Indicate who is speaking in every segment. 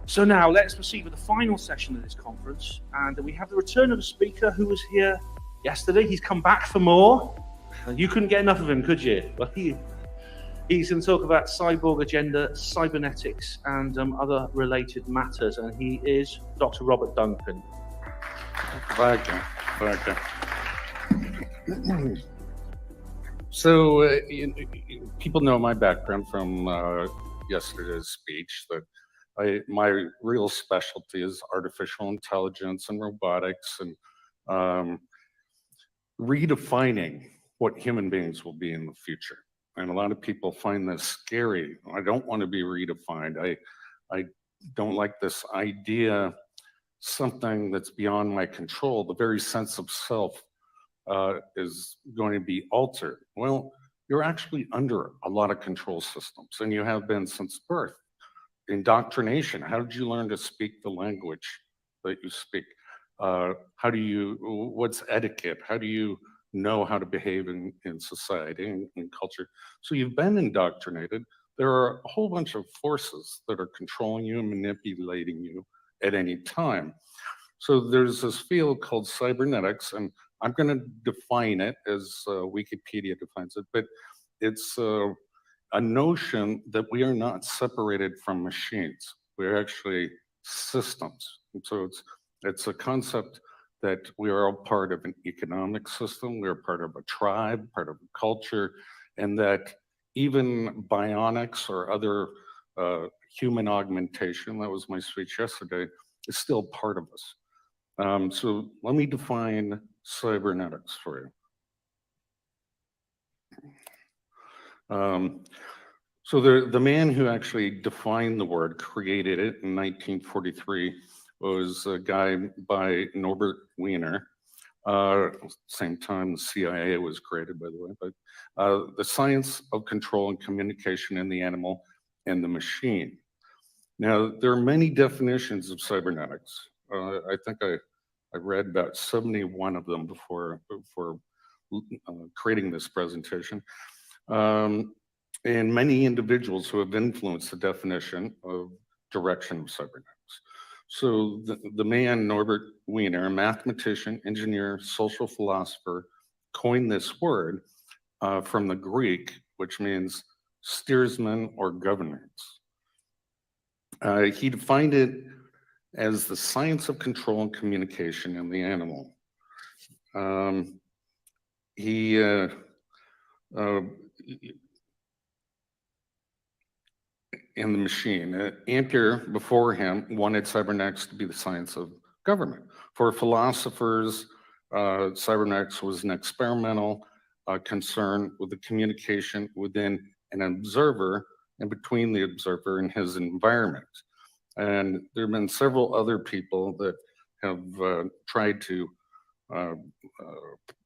Speaker 1: So now let's proceed with the final session of this conference, and we have the return of a speaker who was here yesterday. He's come back for more. You couldn't get enough of him, could you? Well, he's going to talk about cyborg agenda, cybernetics, and other related matters, and he is Dr. Robert Duncan.
Speaker 2: Thank you. So people know my background from yesterday's speech, that my real specialty is artificial intelligence and robotics, and redefining what human beings will be in the future. And a lot of people find this scary. I don't want to be redefined. I don't like this idea, something that's beyond my control. The very sense of self is going to be altered. Well, you're actually under a lot of control systems, and you have been since birth. Indoctrination. How did you learn to speak the language that you speak? What's etiquette? How do you know how to behave in society and culture? So you've been indoctrinated. There are a whole bunch of forces that are controlling you and manipulating you at any time. So there's this field called cybernetics, and I'm going to define it as Wikipedia defines it, but it's a notion that we are not separated from machines. We're actually systems. And so it's a concept that we are all part of an economic system. We're part of a tribe, part of a culture, and that even bionics or other human augmentation, that was my speech yesterday, is still part of us. So let me define cybernetics for you. So the man who actually defined the word, created it in 1943, was a guy by Norbert Wiener. Same time the CIA was created, by the way. But the science of control and communication in the animal and the machine. Now, there are many definitions of cybernetics. I think I read about 71 of them before creating this presentation. And many individuals who have influenced the definition of direction of cybernetics. So the man, Norbert Wiener, a mathematician, engineer, social philosopher, coined this word from the Greek, which means steersman or governance. He defined it as the science of control and communication in the animal. In the machine. Ampere, before him, wanted cybernetics to be the science of government. For philosophers, cybernetics was an experimental concern with the communication within an observer and between the observer and his environment. And there have been several other people that have tried to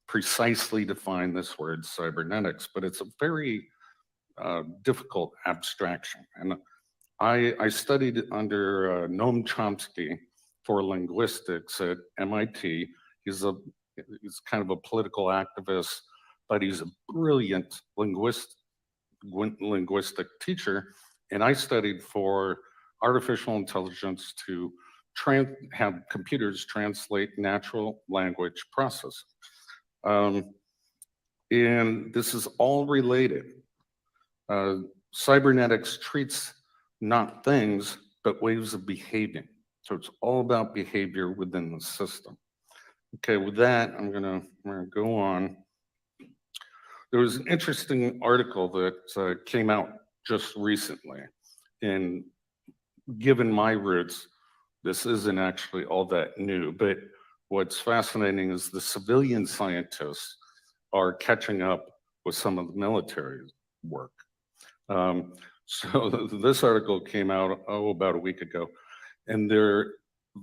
Speaker 2: precisely define this word cybernetics, but it's a very difficult abstraction. And I studied under Noam Chomsky for linguistics at MIT. He's kind of a political activist, but he's a brilliant linguistic teacher. And I studied for artificial intelligence to have computers translate natural language processing. And this is all related. Cybernetics treats not things, but ways of behaving. So it's all about behavior within the system. Okay, with that, I'm gonna go on. There was an interesting article that came out just recently, and given my roots, this isn't actually all that new, but what's fascinating is the civilian scientists are catching up with some of the military work. So this article came out about a week ago, and they're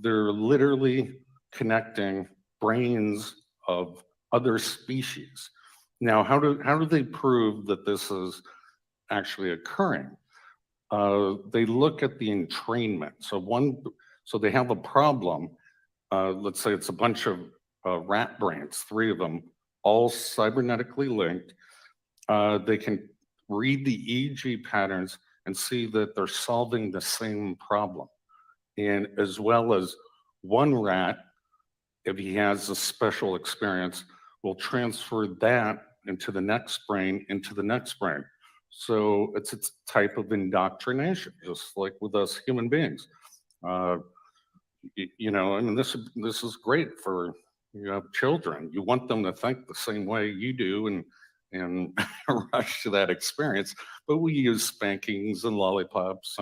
Speaker 2: literally connecting brains of other species. Now, how do they prove that this is actually occurring? They look at the entrainment. So they have a problem. Let's say it's a bunch of rat brains, 3 of them, all cybernetically linked. They can read the EEG patterns and see that they're solving the same problem. and as well as one rat, if he has a special experience, will transfer that into the next brain, into the next brain. So it's a type of indoctrination, just like with us human beings. Uh, you know, I mean, this is great for, you have children. You want them to think the same way you do and rush to that experience. But we use spankings and lollipops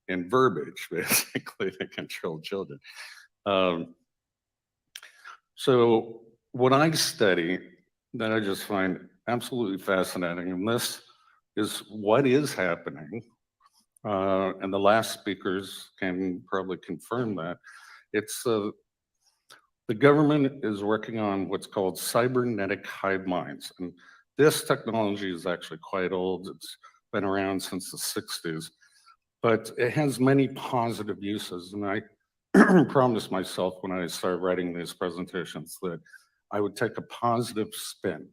Speaker 2: and verbiage basically to control children. Um, so what I study that I just find absolutely fascinating, and this is what is happening, and the last speakers can probably confirm that. It's the government is working on what's called cybernetic hive minds, and this technology is actually quite old. It's been around since the 60s, but it has many positive uses, and I promised myself when I started writing these presentations that I would take a positive spin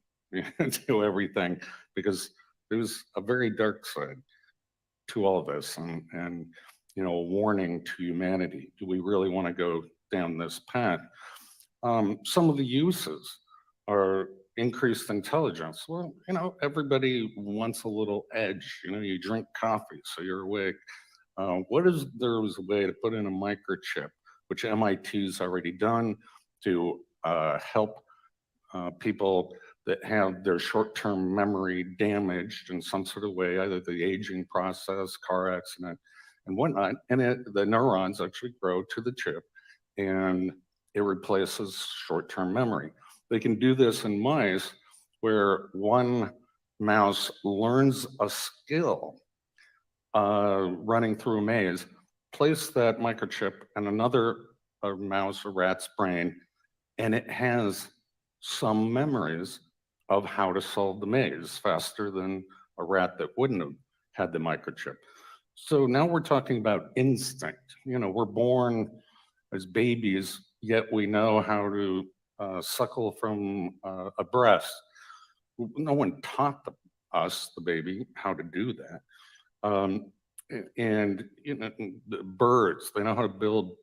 Speaker 2: to everything, because there's a very dark side to all of this, and you know, a warning to humanity. Do we really want to go down this path? Some of the uses are increased intelligence. Well, you know, everybody wants a little edge. You know, you drink coffee, so you're awake. What if there was a way to put in a microchip, which MIT's already done, to help people that have their short-term memory damaged in some sort of way, either the aging process, car accident, and whatnot, and the neurons actually grow to the chip, and it replaces short-term memory. They can do this in mice where one mouse learns a skill running through a maze, place that microchip in another mouse or rat's brain, and it has some memories of how to solve the maze faster than a rat that wouldn't have had the microchip. So now we're talking about instinct. You know, we're born as babies, yet we know how to suckle from a breast. No one taught us, the baby, how to do that. And you know, the birds, they know how to build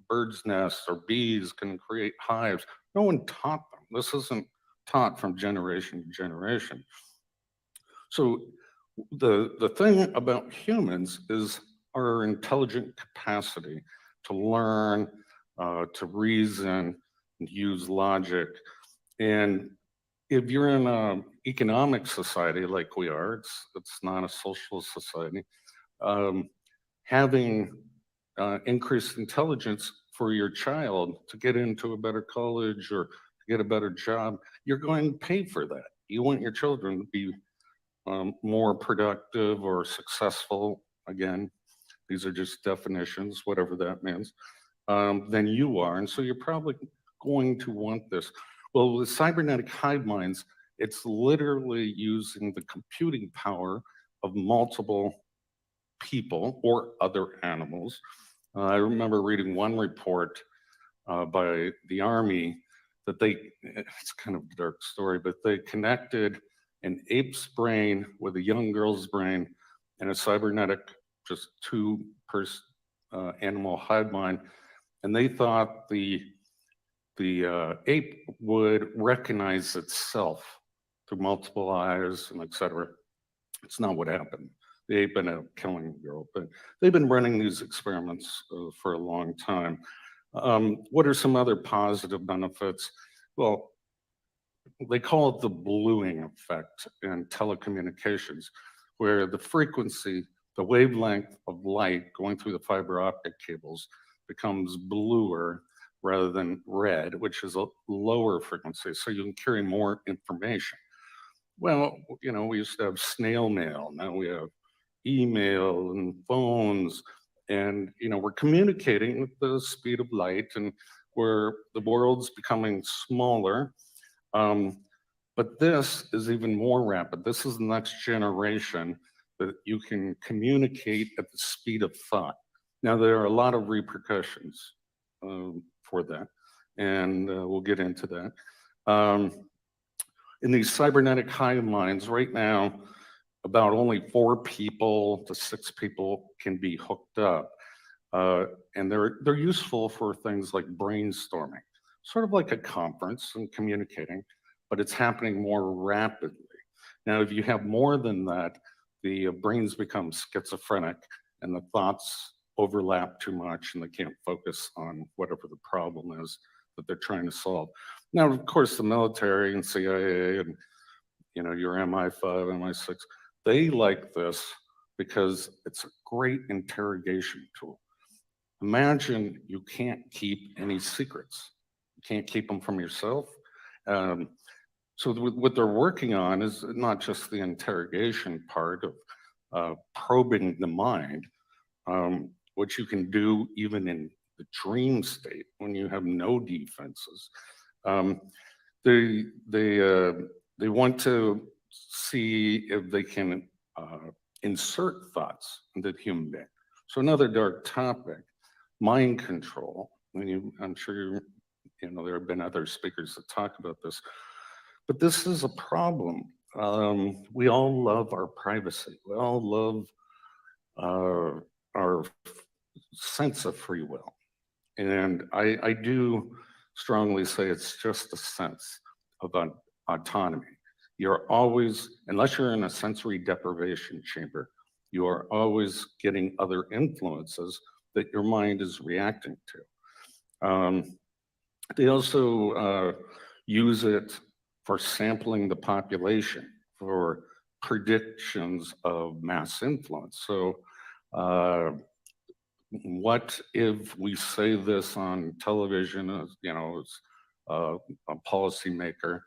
Speaker 2: birds' nests, or bees can create hives. No one taught them. This isn't taught from generation to generation. So the thing about humans is our intelligent capacity to learn, to reason, and use logic. And if you're in an economic society like we are, it's not a socialist society, having increased intelligence for your child to get into a better college or to get a better job, you're going to pay for that. You want your children to be more productive or successful. Again, these are just definitions, whatever that means, than you are. And so you're probably going to want this. Well, with cybernetic hive minds, it's literally using the computing power of multiple people or other animals. I remember reading one report by the Army that it's kind of a dark story, but they connected an ape's brain with a young girl's brain and a cybernetic, just two-person animal hive mind, and they thought the ape would recognize itself through multiple eyes and et cetera. It's not what happened. The ape ended up killing the girl, but they've been running these experiments for a long time. What are some other positive benefits? Well, they call it the bluing effect in telecommunications, where the frequency, the wavelength of light going through the fiber optic cables becomes bluer rather than red, which is a lower frequency, so you can carry more information. Well, you know, we used to have snail mail, now we have email and phones, and you know, we're communicating with the speed of light, and where the world's becoming smaller. But this is even more rapid. This is the next generation that you can communicate at the speed of thought. Now, there are a lot of repercussions for that, and we'll get into that. In these cybernetic hive minds, right now, about only 4 people to 6 people can be hooked up. And they're useful for things like brainstorming, sort of like a conference and communicating, but it's happening more rapidly. Now, if you have more than that, the brains become schizophrenic and the thoughts overlap too much and they can't focus on whatever the problem is that they're trying to solve. Now, of course, the military and CIA and your MI5, MI6, they like this because it's a great interrogation tool. Imagine you can't keep any secrets. You can't keep them from yourself. Um, so what they're working on is not just the interrogation part of probing the mind, which you can do even in the dream state when you have no defenses. Um, they want to see if they can insert thoughts into the human being. So another dark topic, mind control. I'm sure there have been other speakers that talk about this, but this is a problem. We all love our privacy. We all love our sense of free will. And I do strongly say it's just a sense of autonomy. You're always, unless you're in a sensory deprivation chamber, you are always getting other influences that your mind is reacting to. They also use it for sampling the population for predictions of mass influence. So what if we say this on television, as a policymaker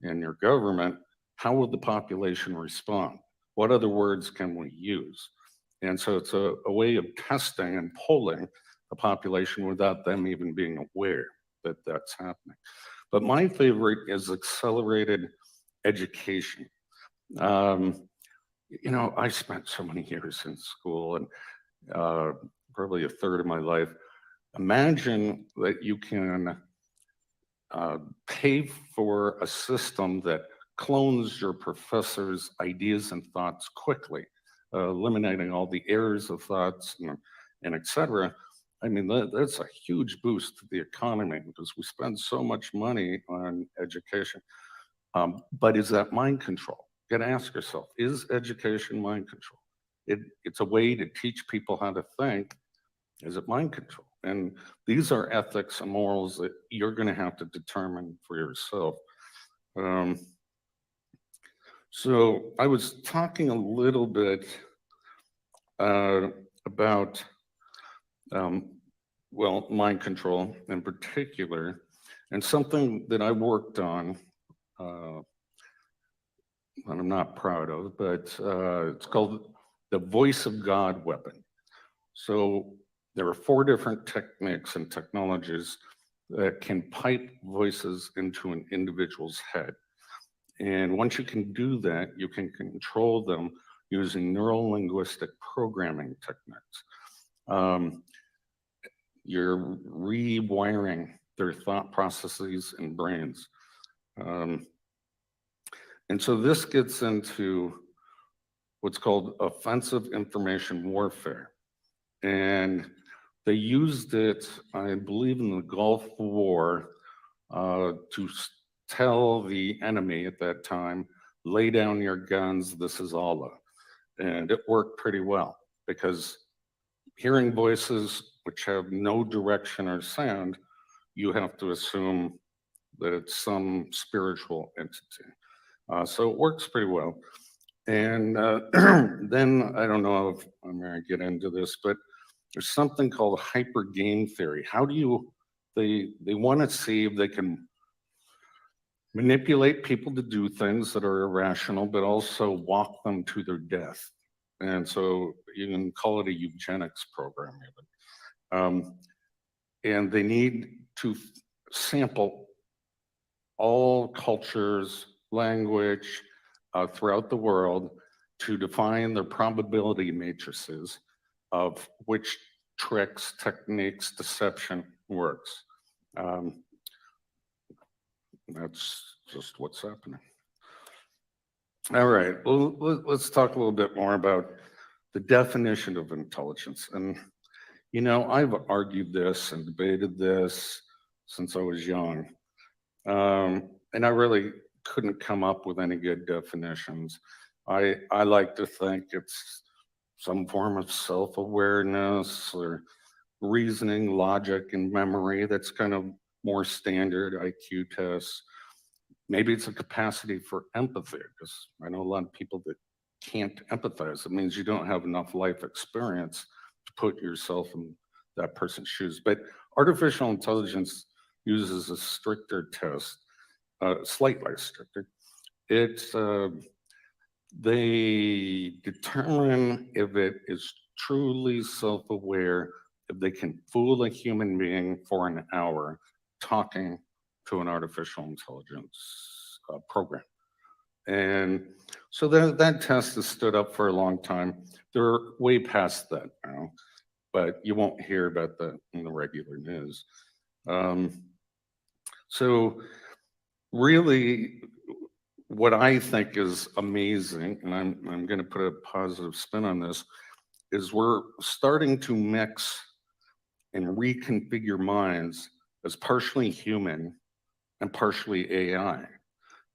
Speaker 2: in your government, how would the population respond? What other words can we use? And so it's a way of testing and polling the population without them even being aware that that's happening. But my favorite is accelerated education. I spent so many years in school and probably a third of my life. Imagine that you can pay for a system that clones your professor's ideas and thoughts quickly, eliminating all the errors of thoughts and et cetera. I mean, that's a huge boost to the economy because we spend so much money on education. But is that mind control? You got to ask yourself, is education mind control? It's a way to teach people how to think. Is it mind control? And these are ethics and morals that you're going to have to determine for yourself. So I was talking a little bit about, mind control in particular, and something that I worked on, and I'm not proud of, but it's called the voice of God weapon. So there are 4 different techniques and technologies that can pipe voices into an individual's head. And once you can do that, you can control them using neuro-linguistic programming techniques. You're rewiring their thought processes and brains. And so this gets into what's called offensive information warfare. And they used it, I believe, in the Gulf War to tell the enemy at that time, lay down your guns, this is Allah. And it worked pretty well because hearing voices which have no direction or sound, you have to assume that it's some spiritual entity. So it works pretty well. And then, I don't know if I'm going to get into this, but there's something called hyper game theory. How do they want to see if they can manipulate people to do things that are irrational, but also walk them to their death. And so you can call it a eugenics program even. And they need to sample all cultures, language throughout the world to define their probability matrices of which tricks, techniques, deception works. That's just what's happening. All right, well, let's talk a little bit more about the definition of intelligence. And, You know, I've argued this and debated this since I was young. And I really couldn't come up with any good definitions. I like to think it's some form of self-awareness or reasoning, logic, and memory that's kind of more standard IQ tests. Maybe it's a capacity for empathy, because I know a lot of people that can't empathize. It means you don't have enough life experience to put yourself in that person's shoes. But artificial intelligence uses a stricter test, slightly stricter. It's they determine if it is truly self-aware, if they can fool a human being for an hour talking to an artificial intelligence program. And so that test has stood up for a long time. They're way past that now, but you won't hear about that in the regular news. So really, what I think is amazing, and I'm going to put a positive spin on this, is we're starting to mix and reconfigure minds as partially human and partially AI.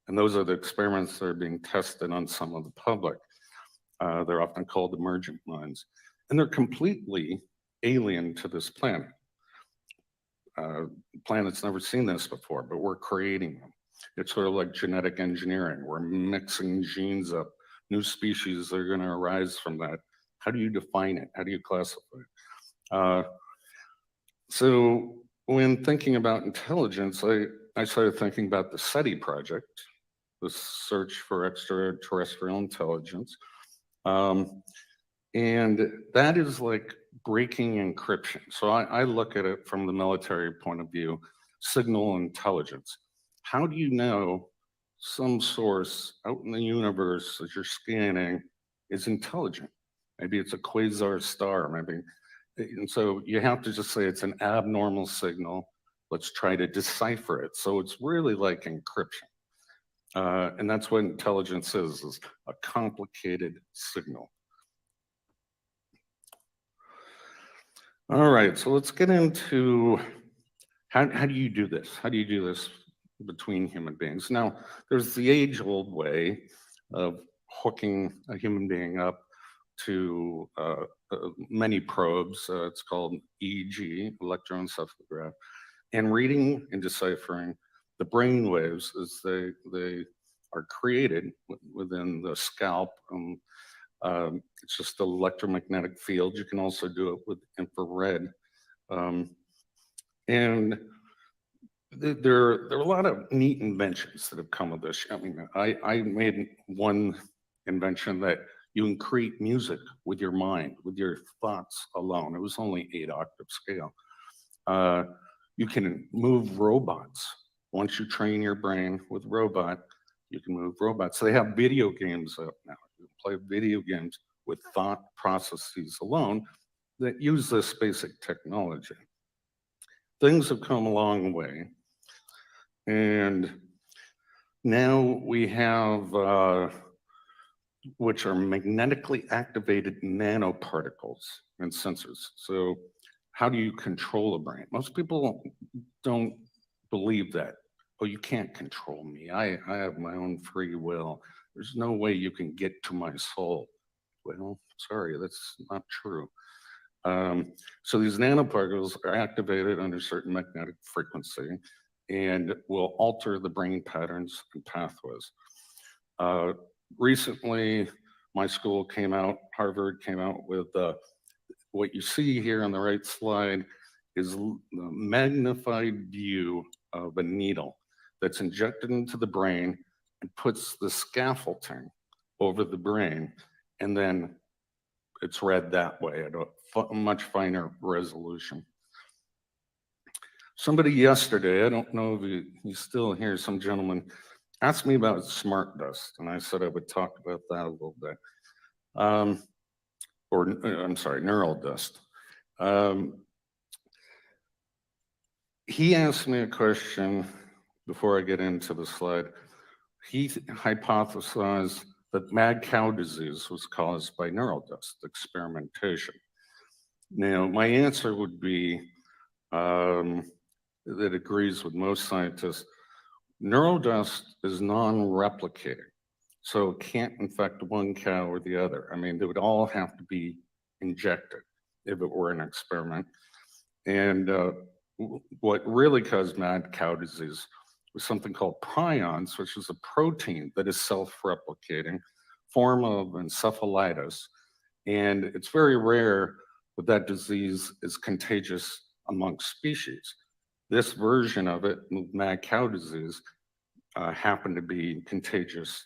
Speaker 2: And those are the experiments that are being tested on some of the public. They're often called emergent minds. And they're completely alien to this planet. Planet's never seen this before, but we're creating them. It's sort of like genetic engineering. We're mixing genes up, new species that are going to arise from that. How do you define it? How do you classify it? So when thinking about intelligence, I started thinking about the SETI project, the search for extraterrestrial intelligence. And that is like breaking encryption. So I look at it from the military point of view, signal intelligence. How do you know some source out in the universe that you're scanning is intelligent? Maybe it's a quasar star, maybe. And so you have to just say it's an abnormal signal. Let's try to decipher it. So it's really like encryption. And that's what intelligence is a complicated signal. All right, so let's get into how do you do this? How do you do this between human beings? Now, there's the age-old way of hooking a human being up to many probes. It's called EEG, electroencephalograph, and reading and deciphering the brain waves as they are created within the scalp. It's just an electromagnetic field. You can also do it with infrared. And there are a lot of neat inventions that have come of this. I mean, I made one invention that you can create music with your mind, with your thoughts alone. It was only 8-octave scale. You can move robots. Once you train your brain with robot, you can move robots. So they have video games out now. You can play video games with thought processes alone that use this basic technology. Things have come a long way. And now we have, which are magnetically activated nanoparticles and sensors. So how do you control a brain? Most people don't believe that. Oh, you can't control me. I have my own free will. There's no way you can get to my soul. Well, sorry, that's not true. So these nanoparticles are activated under certain magnetic frequency and will alter the brain patterns and pathways. Recently, my school came out, Harvard came out with what you see here on the right slide is the magnified view of a needle that's injected into the brain and puts the scaffolding over the brain, and then it's read that way at a much finer resolution. Somebody yesterday, I don't know if he's still here, some gentleman asked me about smart dust, and I said I would talk about that a little bit. I'm sorry, neural dust. He asked me a question before I get into the slide. He hypothesized that mad cow disease was caused by neural dust experimentation. Now, my answer would be that agrees with most scientists. Neurodust is non-replicating, so it can't infect one cow or the other. I mean, they would all have to be injected if it were an experiment. And what really caused mad cow disease was something called prions, which is a protein that is self-replicating, form of encephalitis. And it's very rare that that disease is contagious amongst species. This version of it, mad cow disease, happened to be contagious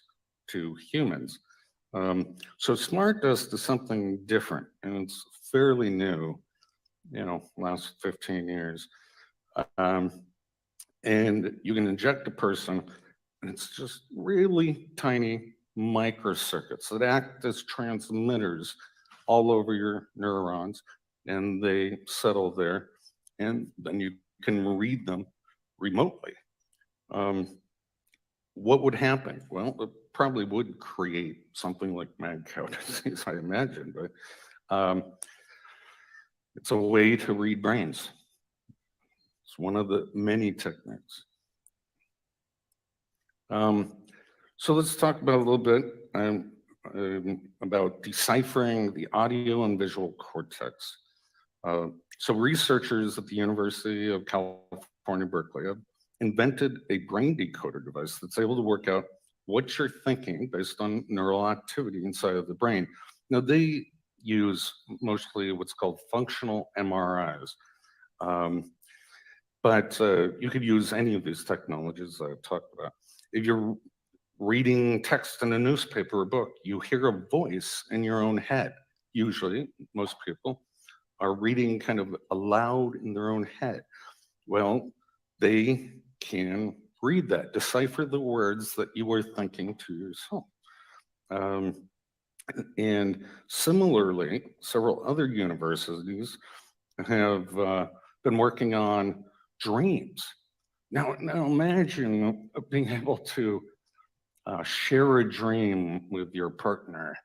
Speaker 2: to humans. So smart dust is something different, and it's fairly new, last 15 years. And you can inject a person, and it's just really tiny microcircuits that act as transmitters all over your neurons, and they settle there, and then you can read them remotely. What would happen? Well, it probably would create something like mad cow disease, I imagine, but it's a way to read brains. It's one of the many techniques. So let's talk about a little bit about deciphering the audio and visual cortex. So researchers at the University of California, Berkeley have invented a brain decoder device that's able to work out what you're thinking based on neural activity inside of the brain. Now, they use mostly what's called functional MRIs. But you could use any of these technologies I've talked about. If you're reading text in a newspaper or book, you hear a voice in your own head. Usually, most people are reading kind of aloud in their own head. Well, they can read that, decipher the words that you are thinking to yourself. And similarly, several other universities have been working on dreams. Now imagine being able to share a dream with your partner,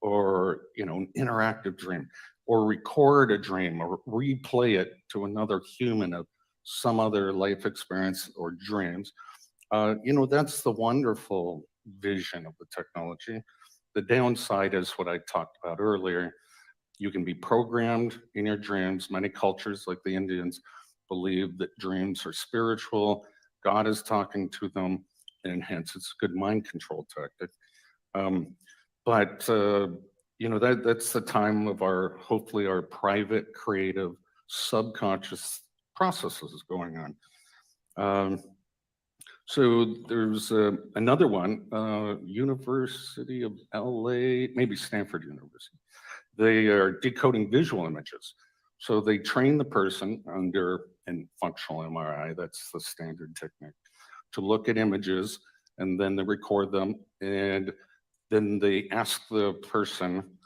Speaker 2: or an interactive dream, or record a dream, or replay it to another human of some other life experience or dreams. That's the wonderful vision of the technology. The downside is what I talked about earlier. You can be programmed in your dreams. Many cultures, like the Indians, believe that dreams are spiritual. God is talking to them, and hence it's a good mind control tactic. That's the time of hopefully our private, creative, subconscious processes going on. So there's another one, University of LA, maybe Stanford University. They are decoding visual images. So they train the person under a functional MRI, that's the standard technique, to look at images, and then they record them, and then they ask the person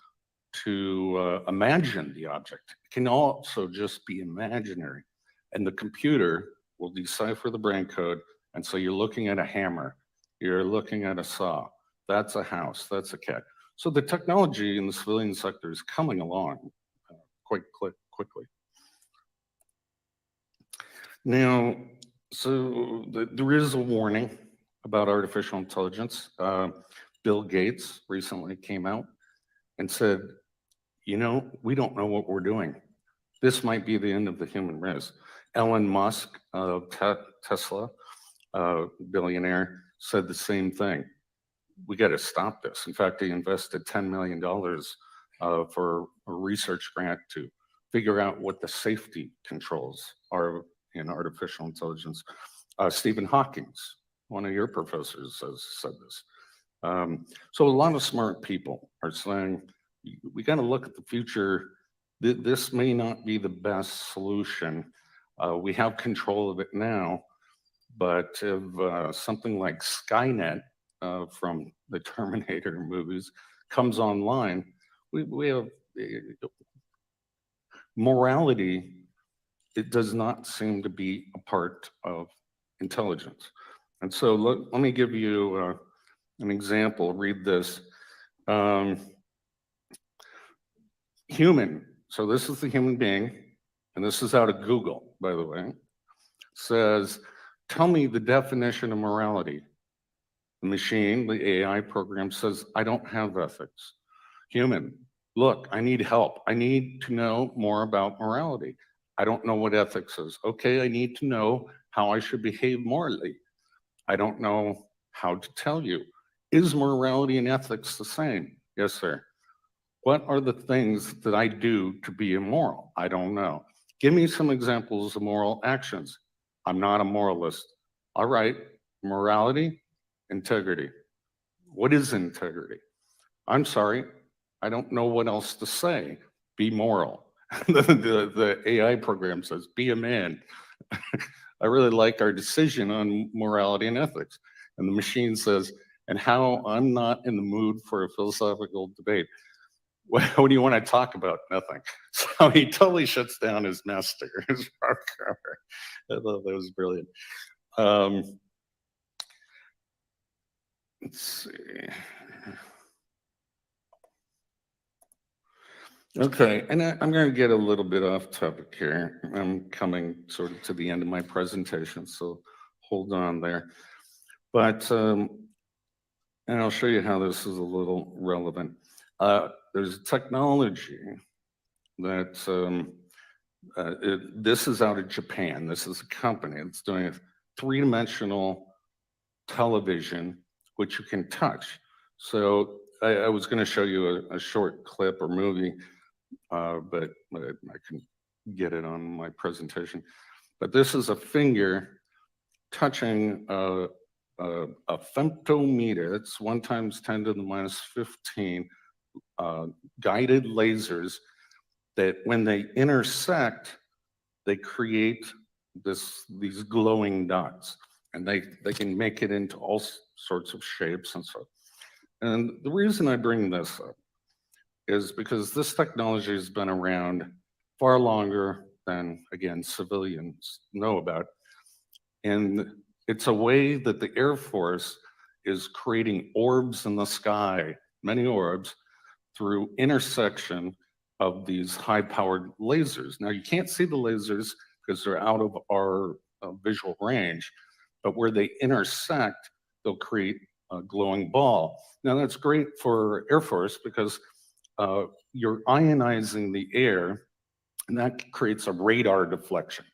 Speaker 2: to imagine the object. It can also just be imaginary, and the computer will decipher the brain code. And so you're looking at a hammer, you're looking at a saw, that's a house, that's a cat. So the technology in the civilian sector is coming along quite quickly. Now, so there is a warning about artificial intelligence. Bill Gates recently came out and said, we don't know what we're doing. This might be the end of the human race. Elon Musk of Tesla, billionaire, said the same thing. We got to stop this. In fact, he invested $10 million for a research grant to figure out what the safety controls are in artificial intelligence. Stephen Hawking, one of your professors, has said this. So a lot of smart people are saying, we got to look at the future. This may not be the best solution. We have control of it now, but if something like Skynet from the Terminator movies comes online, we have morality. It does not seem to be a part of intelligence. And so let me give you an example. Read this. Human So this is the human being, and this is out of Google, by the way, says, tell me the definition of morality. The machine, the AI program says, I don't have ethics. Human, look, I need help. I need to know more about morality. I don't know what ethics is. Okay, I need to know how I should behave morally. I don't know how to tell you. Is morality and ethics the same? Yes, sir. What are the things that I do to be immoral? I don't know. Give me some examples of moral actions. I'm not a moralist. All right, morality, integrity. What is integrity? I'm sorry, I don't know what else to say. Be moral. The AI program says, be a man. I really like our decision on morality and ethics. And the machine says, and how I'm not in the mood for a philosophical debate. What do you want to talk about? Nothing. So he totally shuts down his master, his programmer. I thought that was brilliant. Let's see. Okay, and I'm going to get a little bit off topic here. I'm coming sort of to the end of my presentation, so hold on there. But, and I'll show you how this is a little relevant. There's technology that, this is out of Japan. This is a company that's doing a three-dimensional television, which you can touch. So I was going to show you a short clip or movie, but I can get it on my presentation. But this is a finger touching a femtometer. It's 1 × 10⁻15 guided lasers that, when they intersect, they create these glowing dots, and they can make it into all sorts of shapes and so. And the reason I bring this up is because this technology has been around far longer than, again, civilians know about. And it's a way that the Air Force is creating orbs in the sky, many orbs, through intersection of these high-powered lasers. Now, you can't see the lasers because they're out of our visual range, but where they intersect, they'll create a glowing ball. Now, that's great for Air Force because you're ionizing the air, and that creates a radar deflection.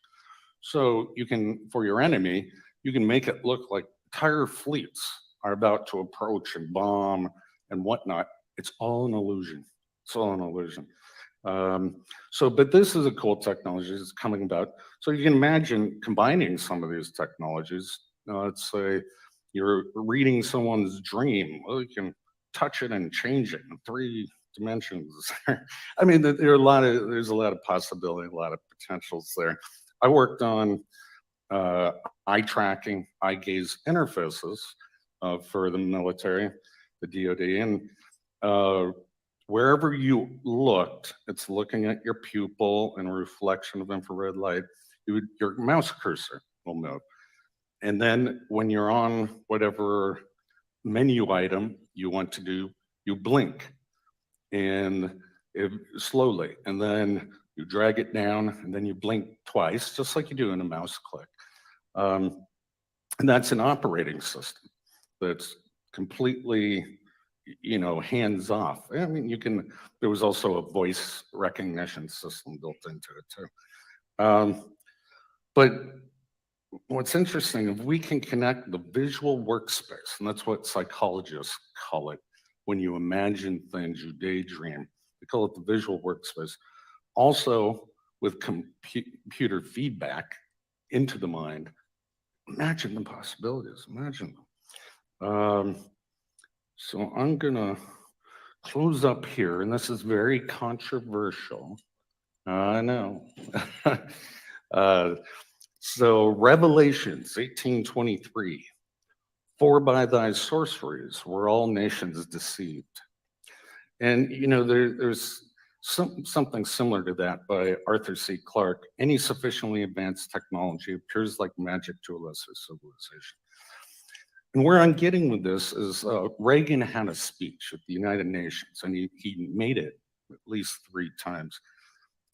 Speaker 2: So you can, for your enemy, you can make it look like entire fleets are about to approach and bomb and whatnot. It's all an illusion. It's all an illusion. But this is a cool technology that's coming about. So you can imagine combining some of these technologies. Let's say you're reading someone's dream. Well, you can touch it and change it in 3 dimensions. I mean, there's a lot of possibility, a lot of potentials there. I worked on eye tracking, eye gaze interfaces for the military, the DoD, and wherever you looked, it's looking at your pupil and a reflection of infrared light. Your mouse cursor will move. And then when you're on whatever menu item you want to do, you blink and slowly, and then you drag it down, and then you blink twice, just like you do in a mouse click. And that's an operating system that's completely, hands off. I mean, there was also a voice recognition system built into it too. But what's interesting, if we can connect the visual workspace, and that's what psychologists call it, when you imagine things, you daydream, they call it the visual workspace. Also, with computer feedback into the mind, imagine the possibilities, imagine them. So I'm gonna close up here, and this is very controversial. I know. So Revelations 18:23, for by thy sorceries were all nations deceived. And there's something similar to that by Arthur C. Clarke. Any sufficiently advanced technology appears like magic to a lesser civilization. And where I'm getting with this is Reagan had a speech at the United Nations, and he made it at least 3 times.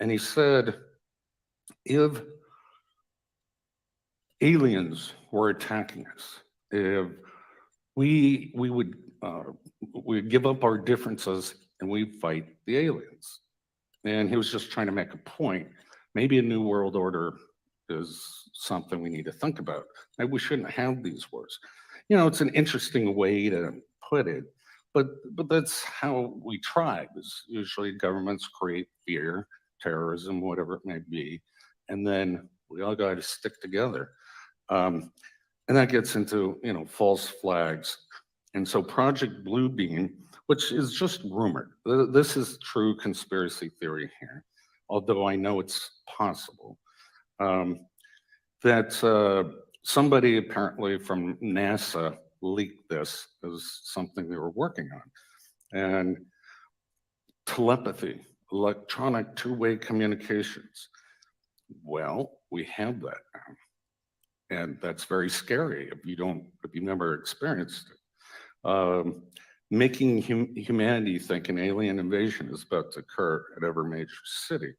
Speaker 2: And he said, if aliens were attacking us, if we would we'd give up our differences and we'd fight the aliens. And he was just trying to make a point. Maybe a new world order is something we need to think about. Maybe we shouldn't have these wars. You know, it's an interesting way to put it, but that's how we try. Is usually governments create fear, terrorism, whatever it may be, and then we all got to stick together. And that gets into, you know, false flags. And so Project Bluebeam, which is just rumored, this is true conspiracy theory here, although I know it's possible, that somebody apparently from NASA leaked this as something they were working on. And telepathy, electronic two-way communications. Well, we have that now. And that's very scary if you've never experienced it. Making humanity think an alien invasion is about to occur at every major city.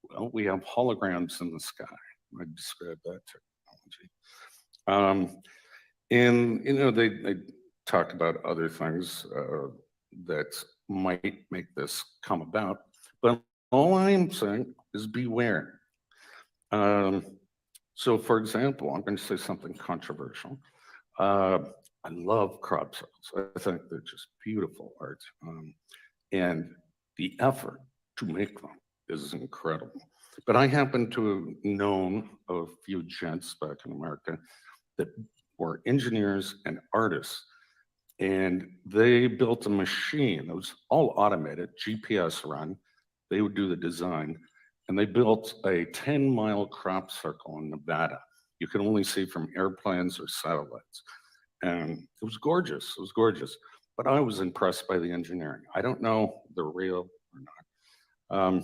Speaker 2: Well, we have holograms in the sky. I described that technology. And, you know, they talk about other things that might make this come about. But all I'm saying is beware. So, for example, I'm going to say something controversial. I love crop circles. I think they're just beautiful art. And the effort to make them is incredible. But I happen to have known a few gents back in America that were engineers and artists. And they built a machine that was all automated, GPS run. They would do the design. And they built a 10-mile crop circle in Nevada. You could only see from airplanes or satellites. And it was gorgeous. It was gorgeous. But I was impressed by the engineering. I don't know if they're real or not.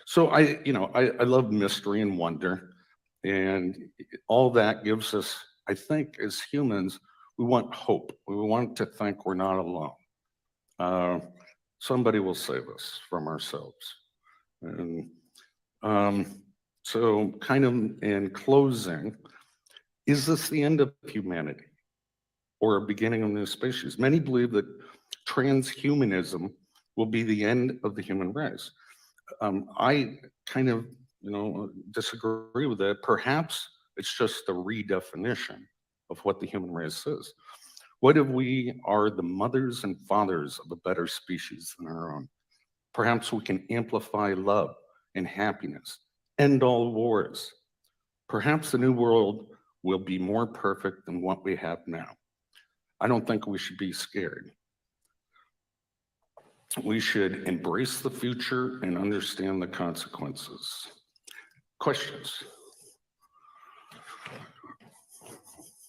Speaker 2: So I love mystery and wonder. And all that gives us, I think, as humans, we want hope. We want to think we're not alone. Somebody will save us from ourselves. And so kind of in closing, is this the end of humanity or a beginning of a new species? Many believe that transhumanism will be the end of the human race. I kind of, disagree with that. Perhaps it's just a redefinition of what the human race is. What if we are the mothers and fathers of a better species than our own? Perhaps we can amplify love and happiness, end all wars. Perhaps the new world will be more perfect than what we have now. I don't think we should be scared. We should embrace the future and understand the consequences. Questions?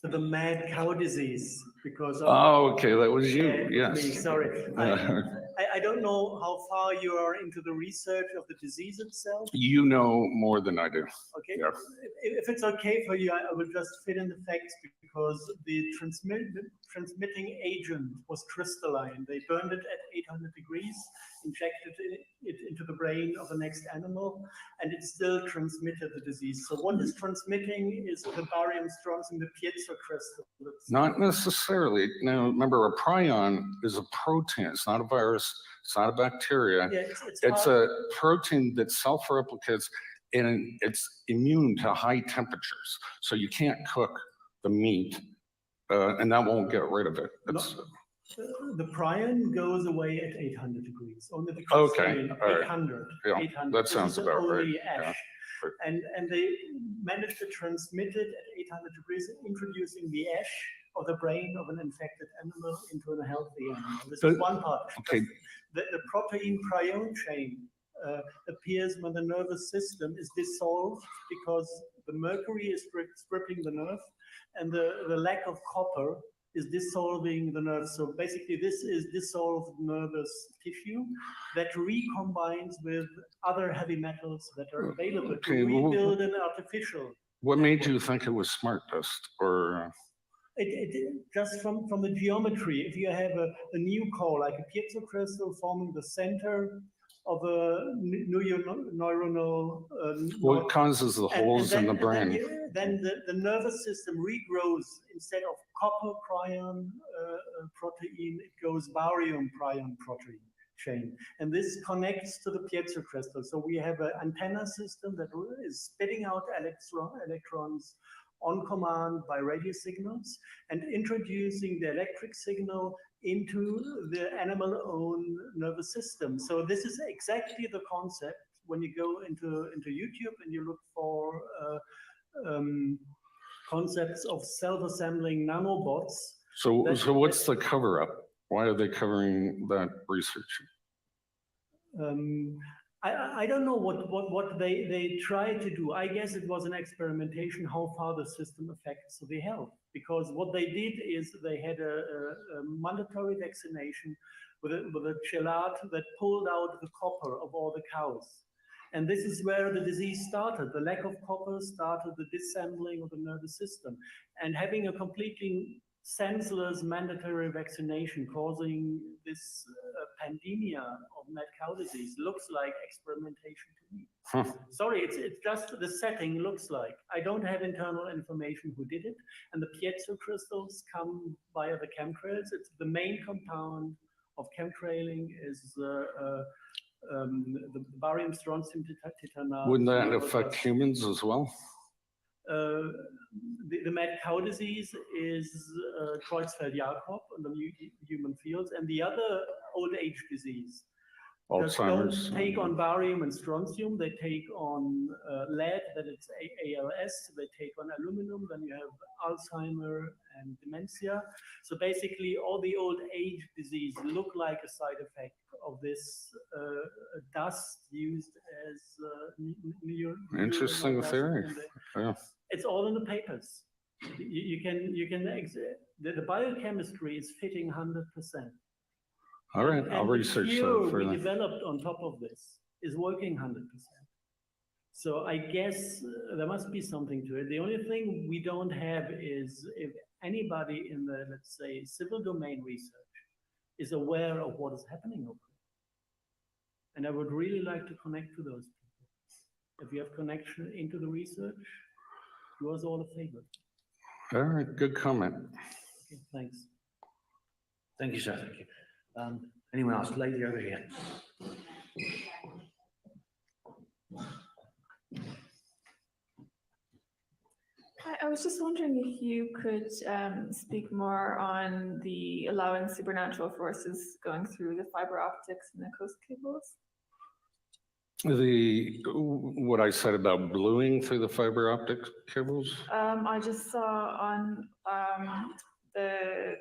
Speaker 3: The mad cow disease, because of
Speaker 2: okay, that was you. Yes.
Speaker 3: me, sorry. I don't know how far you are into the research of the disease itself.
Speaker 2: You know more than I do.
Speaker 3: Okay.
Speaker 2: Yeah.
Speaker 3: If it's okay for you, I will just fill in the facts, because the transmitting agent was crystalline. They burned it at 800 degrees, injected it into the brain of the next animal, and it still transmitted the disease. So what is transmitting is the barium strongs in the piezo crystal.
Speaker 2: Not necessarily. Now, remember, a prion is a protein. It's not a virus. It's not a bacteria.
Speaker 3: Yeah,
Speaker 2: it's a protein that self-replicates, and it's immune to high temperatures. So you can't cook the meat, and that won't get rid of it.
Speaker 3: The prion goes away at 800 degrees. Only the
Speaker 2: okay,
Speaker 3: all right. 800.
Speaker 2: Yeah,
Speaker 3: 800.
Speaker 2: that sounds about
Speaker 3: only
Speaker 2: right.
Speaker 3: Ash. Yeah. And they managed to transmit it at 800 degrees, introducing the ash of the brain of an infected animal into a healthy animal. This is one part.
Speaker 2: Okay.
Speaker 3: The protein prion chain appears when the nervous system is dissolved, because the mercury is stripping the nerve, and the lack of copper is dissolving the nerve. So basically this is dissolved nervous tissue that recombines with other heavy metals that are available to rebuild an artificial.
Speaker 2: What made you think it was smart dust, or?
Speaker 3: It just from the geometry. If you have a new core, like a piezo crystal forming the center of a neuronal.
Speaker 2: What causes the holes in the
Speaker 3: and
Speaker 2: brain?
Speaker 3: then the nervous system regrows. Instead of copper prion protein, it goes barium prion protein chain. And this connects to the piezo crystal. So we have an antenna system that is spitting out electrons on command by radio signals and introducing the electric signal into the animal-owned nervous system. So this is exactly the concept when you go into YouTube and you look for concepts of self-assembling nanobots.
Speaker 2: So what's the cover-up? Why are they covering that research?
Speaker 3: I don't know what they tried to do. I guess it was an experimentation how far the system affects the health. Because what they did is they had a mandatory vaccination with a chelate that pulled out the copper of all the cows. And this is where the disease started. The lack of copper started the disassembling of the nervous system. And having a completely senseless mandatory vaccination causing this pandemia of mad cow disease looks like experimentation to me.
Speaker 2: Huh.
Speaker 3: Sorry, it's just the setting looks like. I don't have internal information who did it, and the piezo crystals come via the chemtrails. It's the main compound of chemtrailing is the barium strontium titanate.
Speaker 2: Wouldn't that affect humans as well?
Speaker 3: The mad cow disease is Creutzfeldt-Jakob in the human fields, and the other old age disease.
Speaker 2: Alzheimer's.
Speaker 3: Don't take on barium and strontium, they take on lead, that it's ALS, they take on aluminum, then you have Alzheimer and dementia. So basically all the old age disease look like a side effect of this dust used as
Speaker 2: Interesting theory. Yeah.
Speaker 3: It's all in the papers. The biochemistry is fitting 100%.
Speaker 2: All right, I'll research that further.
Speaker 3: We developed on top of this is working 100%. So I guess there must be something to it. The only thing we don't have is if anybody in the, let's say, civil domain research is aware of what is happening over there. And I would really like to connect to those people. If you have connection into the research, do us all a favor.
Speaker 2: All right, good comment.
Speaker 3: Okay, thanks.
Speaker 1: Thank you, sir. Thank you. Anyone else? Lady over here.
Speaker 4: I was just wondering if you could speak more on the allowing supernatural forces going through the fiber optics and the coast cables.
Speaker 2: What I said about bluing through the fiber optic cables?
Speaker 4: I just saw on the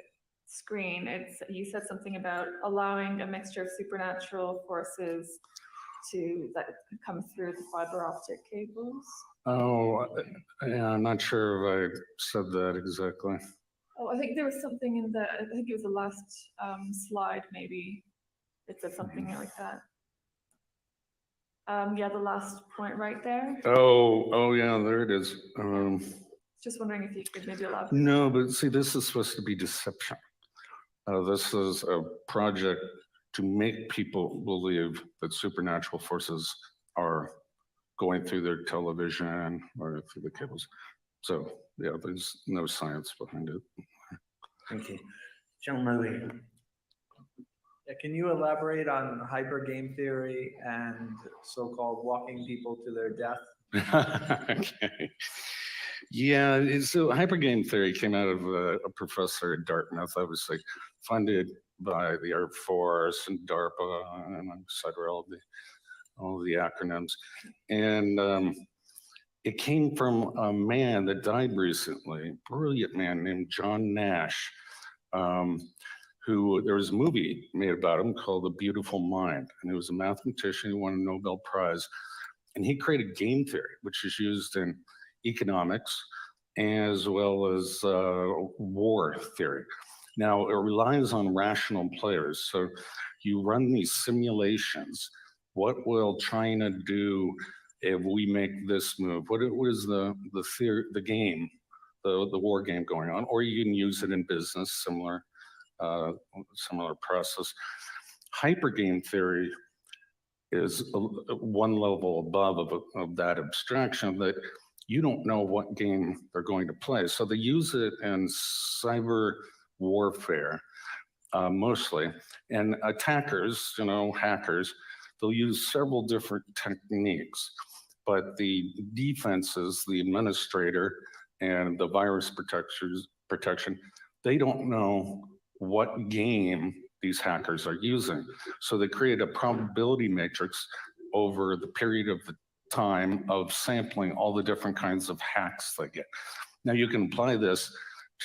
Speaker 4: screen, you said something about allowing a mixture of supernatural forces that could come through the fiber optic cables.
Speaker 2: Oh, yeah, I'm not sure if I said that exactly.
Speaker 4: Oh, I think there was something in I think it was the last slide, maybe. It said something like that. Yeah, the last point right there.
Speaker 2: Oh, yeah, there it is.
Speaker 4: Just wondering if you could maybe elaborate.
Speaker 2: No, but see, this is supposed to be deception. This is a project to make people believe that supernatural forces are going through their television or through the cables. So, yeah, there's no science behind it.
Speaker 1: Thank you. John Murray.
Speaker 5: Yeah, can you elaborate on hyper game theory and so-called walking people to their death?
Speaker 2: Okay. Yeah, so hypergame theory came out of a professor at Dartmouth, obviously funded by the Air Force and DARPA, and I'm excited all the acronyms. And it came from a man that died recently, a brilliant man named John Nash, who there was a movie made about him called The Beautiful Mind. And he was a mathematician who won a Nobel Prize. And he created game theory, which is used in economics as well as war theory. Now, it relies on rational players. So you run these simulations. What will China do if we make this move? What is the theory, the game, the war game going on? Or you can use it in business, similar process. Hypergame theory is one level above of that abstraction, that you don't know what game they're going to play. So they use it in cyber warfare, mostly. And attackers, hackers, they'll use several different techniques, but the defenses, the administrator and the virus protection, they don't know what game these hackers are using. So they create a probability matrix over the period of the time of sampling all the different kinds of hacks they get. Now you can apply this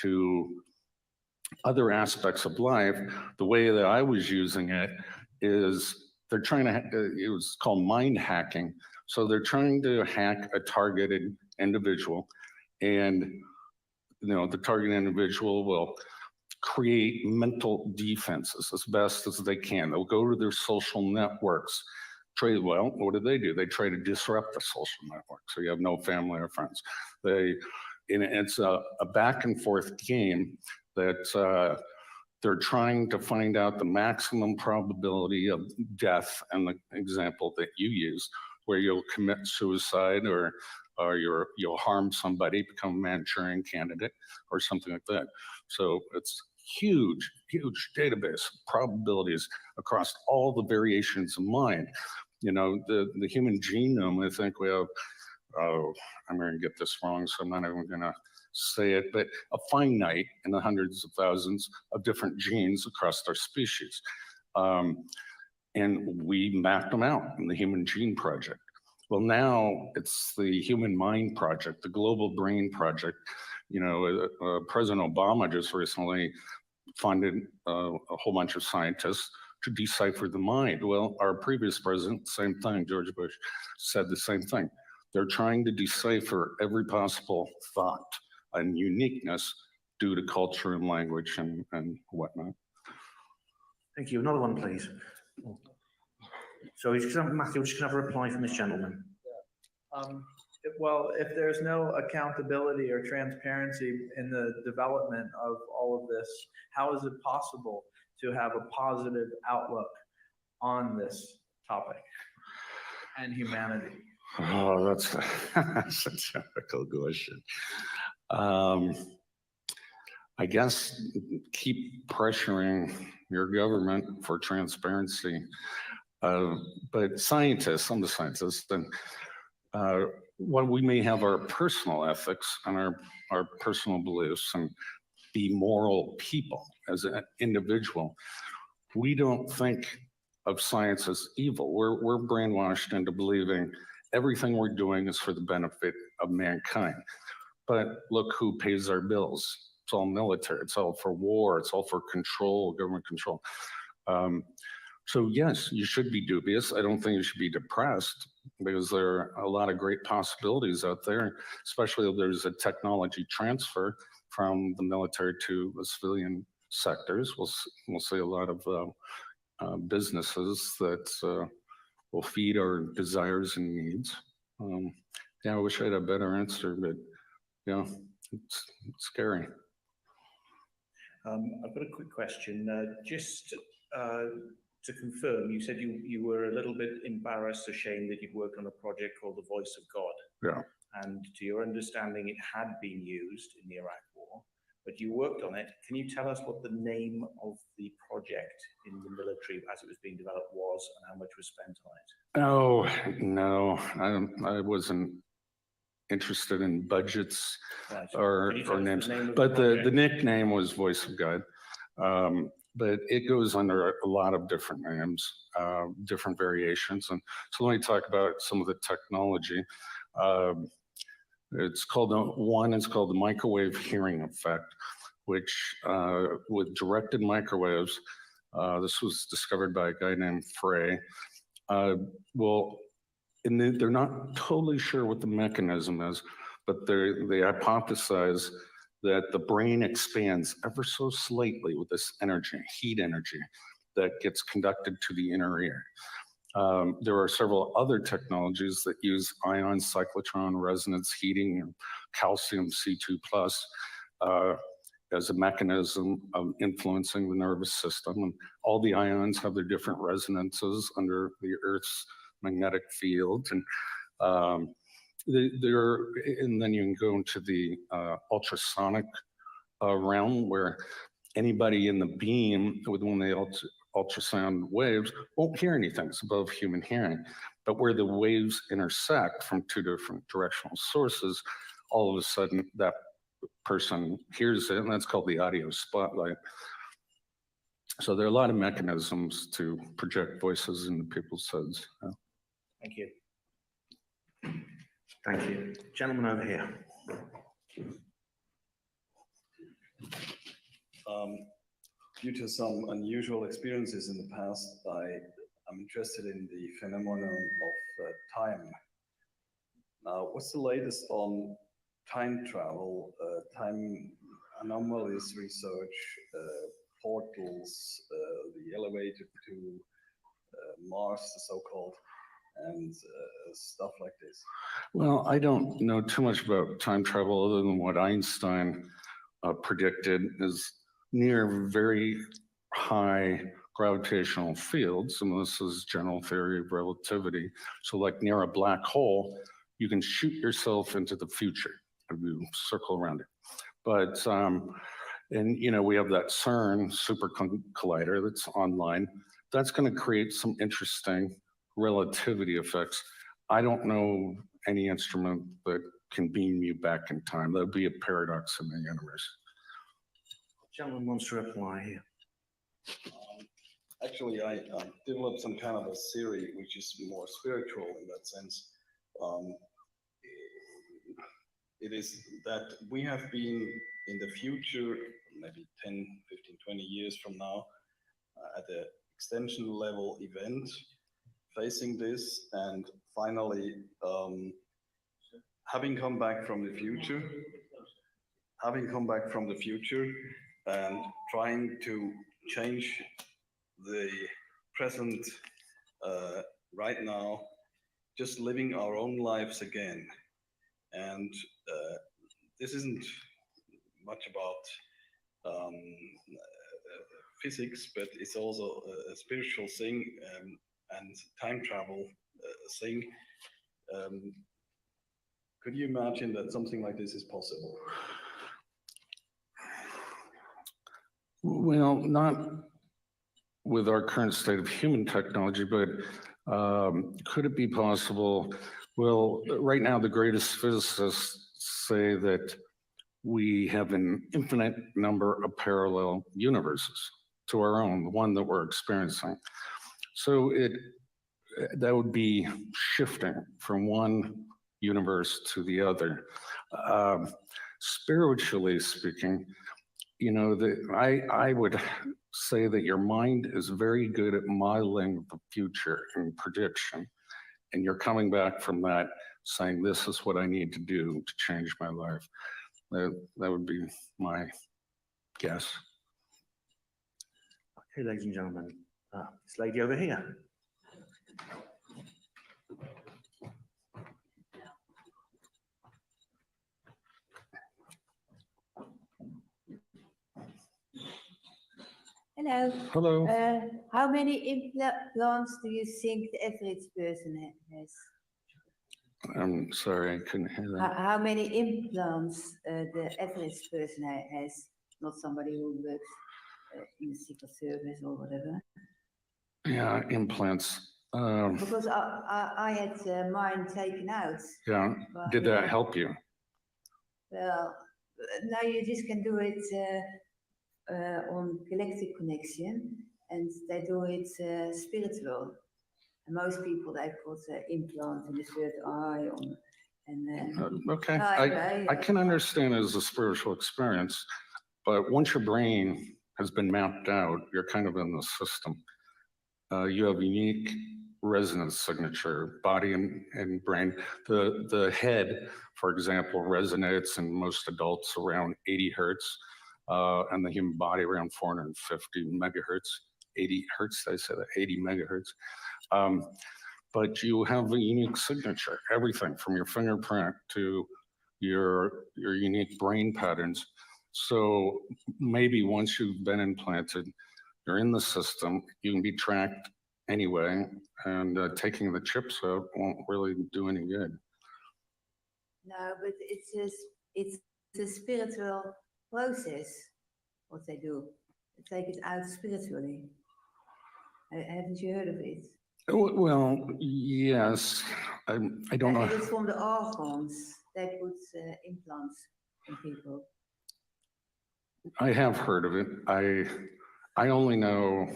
Speaker 2: to other aspects of life. The way that I was using it is they're trying to, it was called mind hacking. So they're trying to hack a targeted individual, and the target individual will create mental defenses as best as they can. They'll go to their social networks. What do? They try to disrupt the social network, so you have no family or friends. It's a back and forth game that they're trying to find out the maximum probability of death, and the example that you used, where you'll commit suicide or you'll harm somebody, become a Manchurian candidate or something like that. So it's huge database of probabilities across all the variations of mind. The human genome, I think we have, I'm going to get this wrong, so I'm not even going to say it, but a finite in the hundreds of thousands of different genes across our species. And we mapped them out in the Human Gene Project. Well, now it's the Human Mind Project, the Global Brain Project. President Obama just recently funded a whole bunch of scientists to decipher the mind. Well, our previous president, same thing, George Bush, said the same thing. They're trying to decipher every possible thought and uniqueness due to culture and language and whatnot.
Speaker 1: Thank you. Another one, please. So Matthew, we're just going to have a reply from this gentleman.
Speaker 5: Well, if there's no accountability or transparency in the development of all of this, how is it possible to have a positive outlook on this topic and humanity?
Speaker 2: Oh, that's a difficult question. I guess keep pressuring your government for transparency. But scientists, I'm the scientist, and while we may have our personal ethics and our personal beliefs and be moral people as an individual, we don't think of science as evil. We're brainwashed into believing everything we're doing is for the benefit of mankind. But look who pays our bills. It's all military, it's all for war, it's all for control, government control. So yes, you should be dubious. I don't think you should be depressed, because there are a lot of great possibilities out there, especially if there's a technology transfer from the military to the civilian sectors. We'll see a lot of businesses that will feed our desires and needs. I wish I had a better answer, but it's scary.
Speaker 6: I've got a quick question. Just to confirm, you said you were a little bit embarrassed, ashamed that you'd worked on a project called The Voice of God.
Speaker 2: Yeah.
Speaker 6: And to your understanding, it had been used in the Iraq War, but you worked on it. Can you tell us what the name of the project in the military as it was being developed was, and how much was spent on it?
Speaker 2: Oh, no, I wasn't interested in budgets or names, but the nickname was Voice of God. But it goes under a lot of different names, different variations. And so let me talk about some of the technology. It's called the microwave hearing effect, which with directed microwaves, this was discovered by a guy named Frey. They're not totally sure what the mechanism is, but they hypothesize that the brain expands ever so slightly with this energy, heat energy, that gets conducted to the inner ear. There are several other technologies that use ion cyclotron resonance heating and calcium C2+. as a mechanism of influencing the nervous system. And all the ions have their different resonances under the Earth's magnetic field. And and then you can go into the ultrasonic realm, where anybody in the beam with one of the ultrasound waves won't hear anything. It's above human hearing. But where the waves intersect from two different directional sources, all of a sudden that person hears it, and that's called the audio spotlight. So there are a lot of mechanisms to project voices into people's heads.
Speaker 6: Thank you.
Speaker 1: Thank you. Gentleman over here.
Speaker 7: Due to some unusual experiences in the past, I'm interested in the phenomenon of time. Now, what's the latest on time travel, time anomalies research, portals, the elevator to Mars, the so-called, and stuff like this?
Speaker 2: Well, I don't know too much about time travel other than what Einstein predicted is near very high gravitational fields, and this is general theory of relativity. So like near a black hole, you can shoot yourself into the future if you circle around it. But, and you know, we have that CERN super collider that's online. That's gonna create some interesting relativity effects. I don't know any instrument that can beam you back in time. That would be a paradox in the universe.
Speaker 1: Gentleman wants to reply here.
Speaker 7: Actually, I developed some kind of a theory which is more spiritual in that sense. It is that we have been in the future, maybe 10, 15, 20 years from now, at the extension level event, facing this, and finally having come back from the future, and trying to change the present right now, just living our own lives again. And this isn't much about physics, but it's also a spiritual thing and time travel thing. Could you imagine that something like this is possible?
Speaker 2: Well, not with our current state of human technology, but could it be possible? Well, right now, the greatest physicists say that we have an infinite number of parallel universes to our own, the one that we're experiencing. So that would be shifting from one universe to the other. Spiritually speaking, you know, I would say that your mind is very good at modeling the future and prediction. And you're coming back from that saying, this is what I need to do to change my life. That would be my guess.
Speaker 1: Okay, ladies and gentlemen, this lady over here.
Speaker 8: Hello.
Speaker 2: Hello.
Speaker 8: How many implants do you think the average person has?
Speaker 2: I'm sorry, I couldn't hear that.
Speaker 8: How many implants the average person has? Not somebody who works in the civil service or whatever.
Speaker 2: Yeah, implants.
Speaker 8: Because I had mine taken out.
Speaker 2: Yeah, did that help you?
Speaker 8: Well, now you just can do it on galactic connection, and they do it spiritual. And most people, they put implant in the third eye on. And
Speaker 2: Okay, I can understand it as a spiritual experience, but once your brain has been mapped out, you're kind of in the system. You have unique resonance signature, body and brain. The head, for example, resonates in most adults around 80 hertz, and the human body around 450 megahertz, 80 hertz, they say that, 80 megahertz. But you have a unique signature, everything from your fingerprint to your unique brain patterns. So maybe once you've been implanted, you're in the system, you can be tracked anyway, and taking the chips out won't really do any good.
Speaker 8: No, but it's a spiritual process, what they do. They take it out spiritually. Haven't you heard of it?
Speaker 2: Well, yes, I don't know.
Speaker 8: And it's from the orphans. They put implants in people.
Speaker 2: I have heard of it. I only know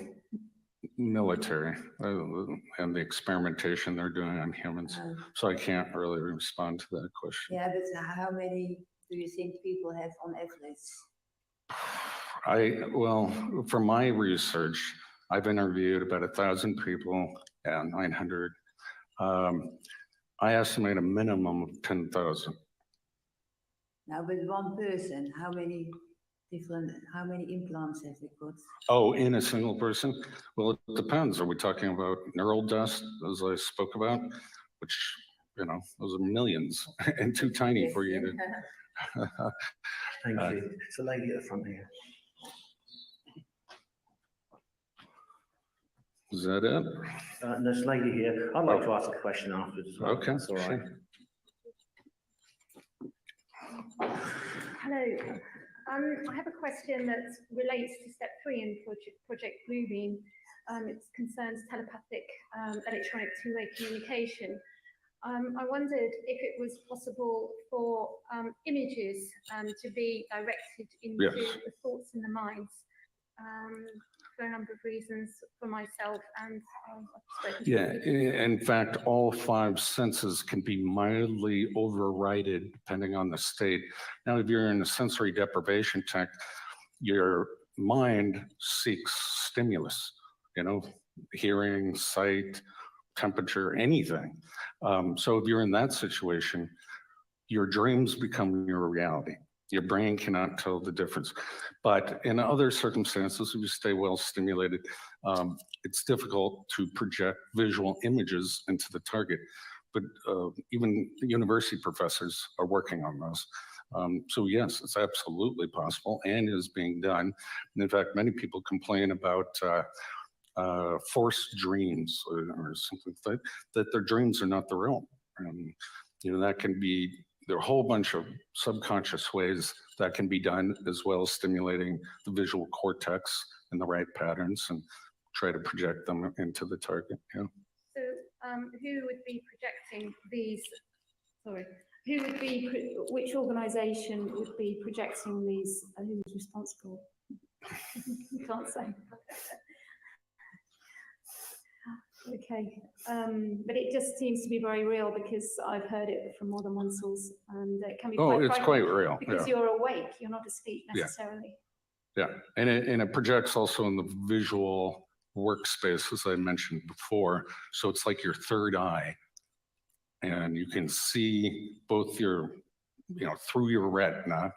Speaker 2: military and the experimentation they're doing on humans, so I can't really respond to that question.
Speaker 8: Yeah, but how many do you think people have on average?
Speaker 2: Well, for my research, I've interviewed about 1,000 people and 900. I estimate a minimum of 10,000.
Speaker 8: Now, with one person, how many implants have they put?
Speaker 2: Oh, in a single person? Well, it depends. Are we talking about neural dust, as I spoke about, which, you know, those are millions and too tiny for you to.
Speaker 1: Thank you. It's a lady at the front here.
Speaker 2: Is that it?
Speaker 1: There's a lady here. I'd like to ask a question afterwards as well.
Speaker 2: Okay,
Speaker 1: That's all right.
Speaker 2: sure.
Speaker 9: Hello. I have a question that relates to step 3 in Project Bluebeam. It concerns telepathic electronic two-way communication. I wondered if it was possible for images to be directed into the thoughts and the minds. For a number of reasons for myself and
Speaker 2: yeah, in fact, all 5 senses can be mildly overridden depending on the state. Now, if you're in a sensory deprivation tech, your mind seeks stimulus, you know, hearing, sight, temperature, anything. So if you're in that situation, your dreams become your reality. Your brain cannot tell the difference. But in other circumstances, if you stay well stimulated, it's difficult to project visual images into the target. But even university professors are working on those. So yes, it's absolutely possible and is being done. And in fact, many people complain about forced dreams or something like that their dreams are not their own. You know, that can be, there are a whole bunch of subconscious ways that can be done, as well as stimulating the visual cortex in the right patterns and try to project them into the target. Yeah.
Speaker 9: So who would be projecting these, sorry, who would be, which organization would be projecting these, who's responsible? You can't say. Okay, but it just seems to be very real because I've heard it from more than one source, and it can be
Speaker 2: it's quite real.
Speaker 9: Because you're awake, you're not asleep necessarily.
Speaker 2: Yeah, and it projects also in the visual workspace, as I mentioned before. So it's like your third eye, and you can see both your, you know, through your retina,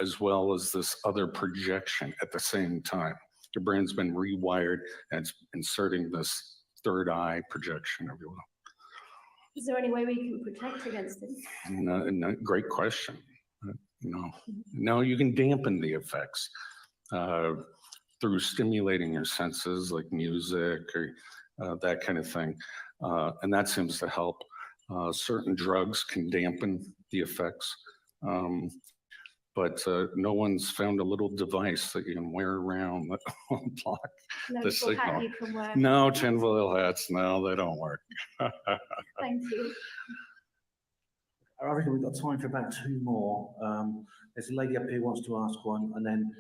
Speaker 2: as well as this other projection at the same time. Your brain's been rewired, and it's inserting this third eye projection, if you will.
Speaker 9: Is there any way we can protect against this?
Speaker 2: No, great question. No, you can dampen the effects through stimulating your senses, like music or that kind of thing, and that seems to help. Certain drugs can dampen the effects, but no one's found a little device that you can wear around that will block the signal. No tinfoil hats, no, they don't work.
Speaker 9: Thank you.
Speaker 1: I reckon we've got time for about 2 more. There's a lady up here who wants to ask one, and then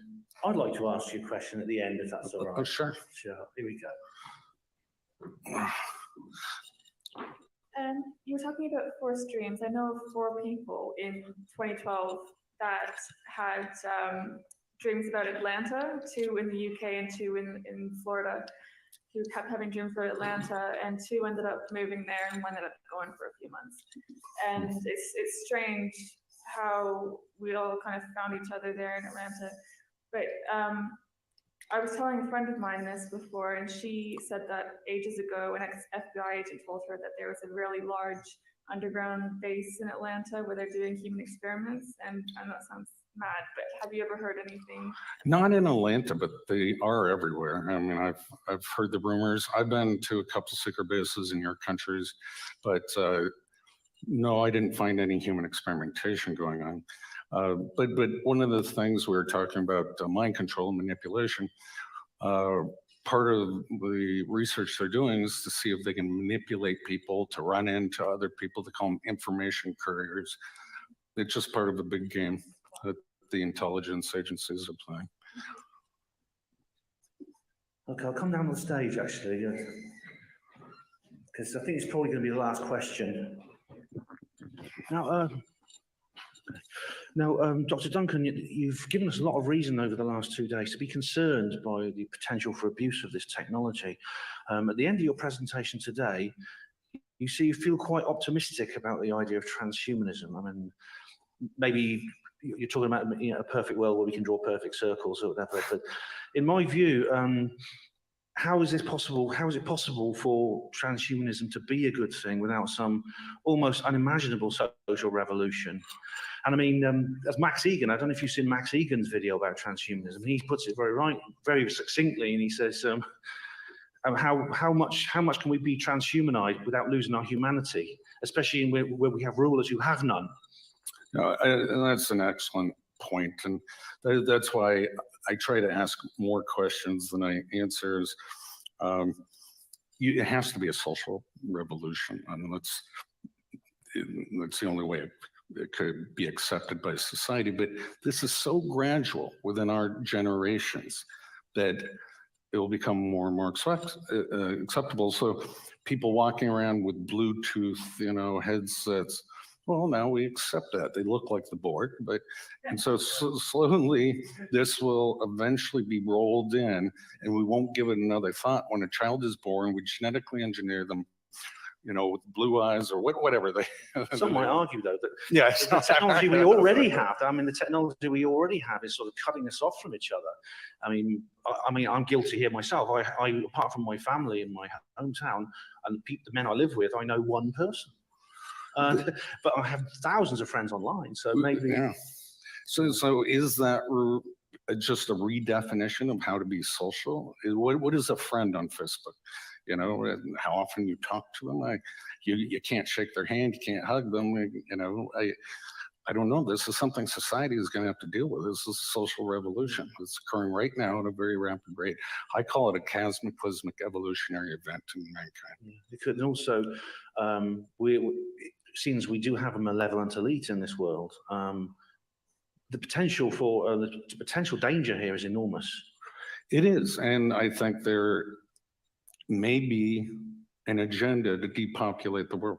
Speaker 1: I'd like to ask you a question at the end, if that's all right.
Speaker 2: Oh, sure.
Speaker 1: Sure, here we go.
Speaker 4: You were talking about forced dreams. I know of 4 people in 2012 that had dreams about Atlanta, 2 in the UK and 2 in Florida, who kept having dreams about Atlanta, and 2 ended up moving there and 1 ended up going for a few months. And it's strange how we all kind of found each other there in Atlanta. But I was telling a friend of mine this before, and she said that ages ago, an ex-FBI agent told her that there was a really large underground base in Atlanta where they're doing human experiments, and that sounds mad, but have you ever heard anything?
Speaker 2: Not in Atlanta, but they are everywhere. I mean, I've heard the rumors. I've been to a couple secret bases in your countries, but no, I didn't find any human experimentation going on. But one of the things we were talking about, mind control and manipulation, part of the research they're doing is to see if they can manipulate people to run into other people. They call them information couriers. It's just part of a big game that the intelligence agencies are playing.
Speaker 1: Okay, I'll come down on the stage actually, because I think it's probably going to be the last question. Now, Dr. Duncan, you've given us a lot of reason over the last 2 days to be concerned by the potential for abuse of this technology. At the end of your presentation today, you feel quite optimistic about the idea of transhumanism. I mean, maybe you're talking about a perfect world where we can draw perfect circles or whatever, but in my view, how is this possible? How is it possible for transhumanism to be a good thing without some almost unimaginable social revolution? And I mean, as Max Egan, I don't know if you've seen Max Egan's video about transhumanism. He puts it very succinctly, and he says, how much can we be transhumanized without losing our humanity, especially where we have rulers who have none?
Speaker 2: No, and that's an excellent point, and that's why I try to ask more questions than I answers. It has to be a social revolution. I mean, that's the only way it could be accepted by society. But this is so gradual within our generations that it will become more and more acceptable. So people walking around with Bluetooth, headsets. Well, now we accept that. They look like the board, and so slowly this will eventually be rolled in, and we won't give it another thought. When a child is born, we genetically engineer them, with blue eyes or whatever they.
Speaker 1: Some might argue, though, that
Speaker 2: yes,
Speaker 1: the technology we already have. I mean, the technology we already have is sort of cutting us off from each other. I mean, I'm guilty here myself. I apart from my family in my hometown and the men I live with, I know one person. But I have thousands of friends online, so maybe. Yeah.
Speaker 2: So is that just a redefinition of how to be social? What is a friend on Facebook? How often you talk to them? You can't shake their hand, you can't hug them. I don't know. This is something society is going to have to deal with. This is a social revolution. It's occurring right now at a very rapid rate. I call it a cataclysmic evolutionary event in mankind.
Speaker 1: Yeah, because also, since we do have a malevolent elite in this world, the potential for the potential danger here is enormous.
Speaker 2: It is, and I think there may be an agenda to depopulate the world.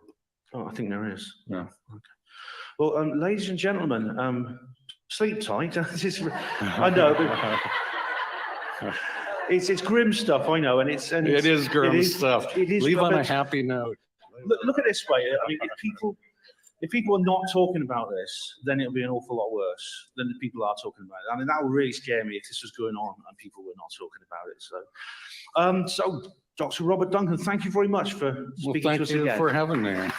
Speaker 1: Oh, I think there is.
Speaker 2: Yeah.
Speaker 1: Okay. Well, ladies and gentlemen, sleep tight. I know. It's grim stuff, I know, and it is
Speaker 2: grim stuff. Leave on a happy note.
Speaker 1: Look at this way. I mean, if people are not talking about this, then it'll be an awful lot worse than the people are talking about it. I mean, that would really scare me if this was going on and people were not talking about it. So, Dr. Robert Duncan, thank you very much for speaking to us again.
Speaker 2: Thank you for having me.